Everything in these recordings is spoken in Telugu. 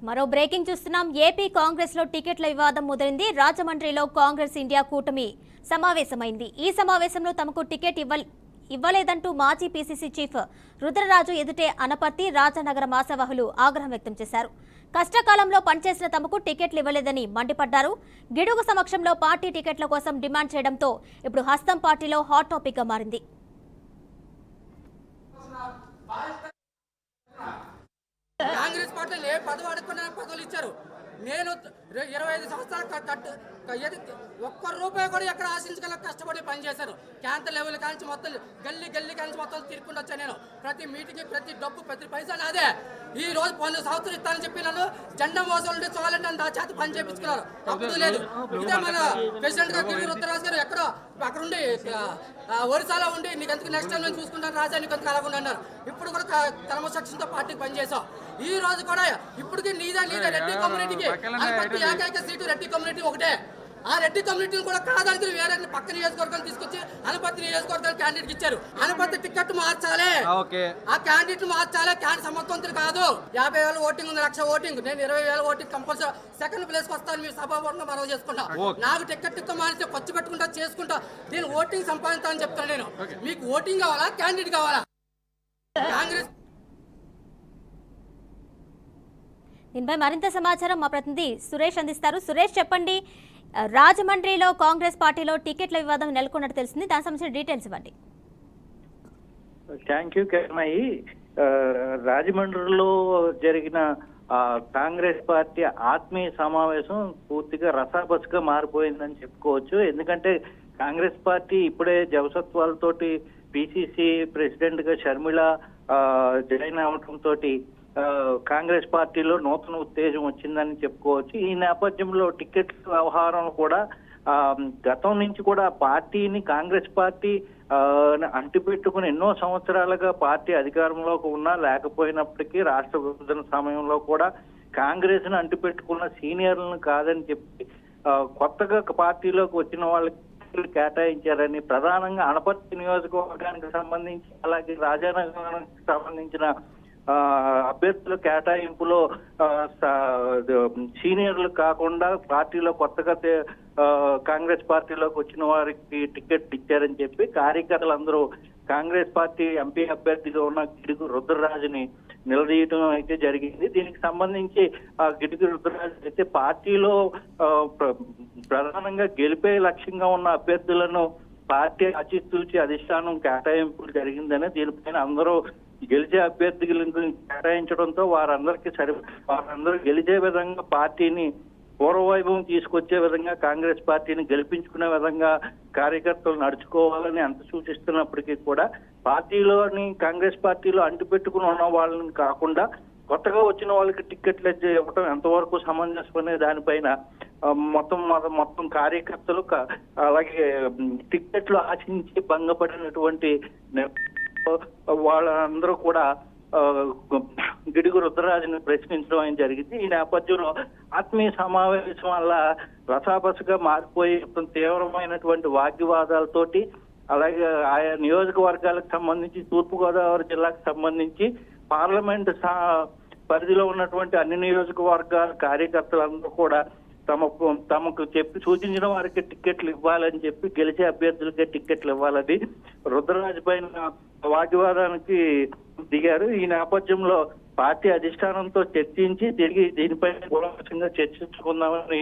మరో బ్రేకింగ్ చూస్తున్నాం. ఏపీ కాంగ్రెస్ లో టికెట్ల వివాదం ముదిరింది. రాజమండ్రిలో కాంగ్రెస్ ఇండియా కూటమి సమావేశమైంది. ఈ సమావేశంలో తమకు టికెట్ ఇవ్వలేదంటూ మాజీ పీసీసీ చీఫ్ రుద్రరాజు ఎదుటే అనపర్తి, రాజనగర ఆశావహులు ఆగ్రహం వ్యక్తం చేశారు. కష్టకాలంలో పనిచేసిన తమకు టికెట్లు ఇవ్వలేదని మండిపడ్డారు. గిడుగు సమక్షంలో పార్టీ టికెట్ల కోసం డిమాండ్ చేయడంతో ఇప్పుడు హస్తం పార్టీలో హాట్ టాపిక్ గా మారింది. కాంగ్రెస్ పార్టీలు ఏ పదవి అడుక్కున్నా పదవులు ఇచ్చారు. నేను 25 సంవత్సరాలు ఒక్క రూపాయి కూడా ఎక్కడ ఆశించగల కష్టపడి పనిచేశాను. క్యాంటర్ లెవెల్ కాంచి మొత్తం గల్లీ కాంచి మొత్తం తిరుక్కుంటూ వచ్చాను. నేను ప్రతి మీటింగ్, ప్రతి డబ్బు, ప్రతి పైసా నాదే. ఈ రోజు 12 సంవత్సరాలు ఇస్తానని చెప్పి నన్ను జెండా మోసం ఉంటే చాలంటే నా చేత పని చేయించుకున్నారు. అప్పుడు లేదు. ఇదే మన ప్రెసిడెంట్ గారు గిరి రుద్రరాజు గారు ఎక్కడో అక్కడ ఉండి ఒరిస్సాలో ఉండి నీకు ఎందుకు నెక్స్ట్ టైం నేను చూసుకుంటాను రాజా, నీకు ఎందుకు అలాగకుండా అన్నారు. ఇప్పుడు కూడా క్రమశిక్షణతో పార్టీకి పనిచేసాం. ఈ రోజు కూడా ఇప్పటికీ నీదే రెడ్డి కమ్యూనిటీకి ప్రతి ఏకైక సీటు రెడ్డి కమ్యూనిటీ ఒకటే. ఆ రెడ్డి కమ్యూనిటీని కూడా కాదానికి వేరే పక్క నియోజకవర్గాన్ని తీసుకొచ్చి అనపర్తి నియోజకవర్గానికి క్యాండిడేట్ ఇచ్చారు. అనపర్తి టికెట్ మార్చాలి, ఆ క్యాండిడేట్ మార్చాలి. సమర్థవంతులు కాదు. 50,000 ఓటింగ్ ఉంది, 1,00,000 ఓటింగ్. నేను 20,000 ఓటింగ్ కంపల్సరీ సెకండ్ ప్లేస్ వస్తాను. మీరు సభాపూర్వకంగా మనవి చేసుకుంటా. నాకు టికెట్ మారిస్తే ఖర్చు పెట్టుకుంటా చేసుకుంటా నేను ఓటింగ్ సంపాదించాలని చెప్తాను. నేను మీకు ఓటింగ్ కావాలా, క్యాండిడేట్ కావాలా? కాంగ్రెస్ దీనిపై మరింత సమాచారం మా ప్రతినిధి సురేష్ అందిస్తారు. సురేష్, చెప్పండి. రాజమండ్రిలో కాంగ్రెస్ పార్టీలో టికెట్ల వివాదం నెలకొన్నట్టు తెలిసింది. దానికి సంబంధించిన డీటెయిల్స్ ఇవ్వండి. Thank you Kiranmayi. రాజమండ్రిలో జరిగిన కాంగ్రెస్ పార్టీ ఆత్మీయ సమావేశం పూర్తిగా రసాబస్గా మారిపోయిందని చెప్పుకోవచ్చు. ఎందుకంటే కాంగ్రెస్ పార్టీ ఇప్పుడే జవసత్వాలతోటి పిసిసి ప్రెసిడెంట్ గా షర్మిల జాయిన్ అవడంతో కాంగ్రెస్ పార్టీలో నూతన ఉత్తేజం వచ్చిందని చెప్పుకోవచ్చు. ఈ నేపథ్యంలో టికెట్ వ్యవహారం కూడా గతం నుంచి కూడా పార్టీని కాంగ్రెస్ పార్టీ అంటిపెట్టుకుని ఎన్నో సంవత్సరాలుగా పార్టీ అధికారంలోకి ఉన్నా లేకపోయినప్పటికీ రాష్ట్ర విభజన సమయంలో కూడా కాంగ్రెస్ ని అంటిపెట్టుకున్న సీనియర్లను కాదని చెప్పి కొత్తగా పార్టీలోకి వచ్చిన వాళ్ళకి కేటాయించారని, ప్రధానంగా అనపర్తి నియోజకవర్గానికి సంబంధించి అలాగే రాజానగరానికి సంబంధించిన అభ్యర్థుల కేటాయింపులో సీనియర్లు కాకుండా పార్టీలో కొత్తగా కాంగ్రెస్ పార్టీలోకి వచ్చిన వారికి టికెట్ ఇచ్చారని చెప్పి కార్యకర్తలందరూ కాంగ్రెస్ పార్టీ ఎంపీ అభ్యర్థిగా ఉన్న గిడుగు రుద్రరాజుని నిలదీయటం అయితే జరిగింది. దీనికి సంబంధించి గిడుగు రుద్రరాజు అయితే పార్టీలో ప్రధానంగా గెలిపే లక్ష్యంగా ఉన్న అభ్యర్థులను పార్టీ ఆచితూచి అధిష్టానం కేటాయింపులు జరిగిందని, దీనిపైన అందరూ గెలిచే అభ్యర్థులను కేటాయించడంతో వారందరూ గెలిచే విధంగా పార్టీని పూర్వవైభవం తీసుకొచ్చే విధంగా కాంగ్రెస్ పార్టీని గెలిపించుకునే విధంగా కార్యకర్తలు నడుచుకోవాలని అంత సూచిస్తున్నప్పటికీ కూడా పార్టీలోని కాంగ్రెస్ పార్టీలో అంటిపెట్టుకుని ఉన్న వాళ్ళని కాకుండా కొత్తగా వచ్చిన వాళ్ళకి టికెట్లు ఇవ్వడం ఎంతవరకు సమంజసం అనే దానిపైన మొత్తం కార్యకర్తలు అలాగే టికెట్లు ఆశించి భంగపడినటువంటి వాళ్ళందరూ కూడా గిడుగు రుద్రరాజుని ప్రశ్నించడం జరిగింది. ఈ నేపథ్యంలో ఆత్మీయ సమావేశం వల్ల రసాబసగా మారిపోయి తీవ్రమైనటువంటి వాగ్వివాదాలతోటి అలాగే ఆయా నియోజకవర్గాలకు సంబంధించి తూర్పుగోదావరి జిల్లాకు సంబంధించి పార్లమెంట్ పరిధిలో ఉన్నటువంటి అన్ని నియోజకవర్గాల కార్యకర్తలందరూ కూడా తమకు చెప్పి సూచించిన వారికి టికెట్లు ఇవ్వాలని చెప్పి గెలిచే అభ్యర్థులకే టికెట్లు ఇవ్వాలని రుద్రరాజు పైన వాగ్వివాదానికి దిగారు. ఈ నేపథ్యంలో పార్టీ అధిష్టానంతో చర్చించి తిరిగి దీనిపై కూలంకషంగా చర్చించుకుందామని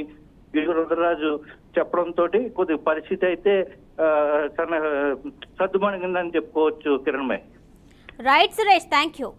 గిడుగు రుద్రరాజు చెప్పడంతో కొద్ది పరిస్థితి అయితే సర్దుమణిగిందని చెప్పుకోవచ్చు Kiranmay. Right Suresh, thank you.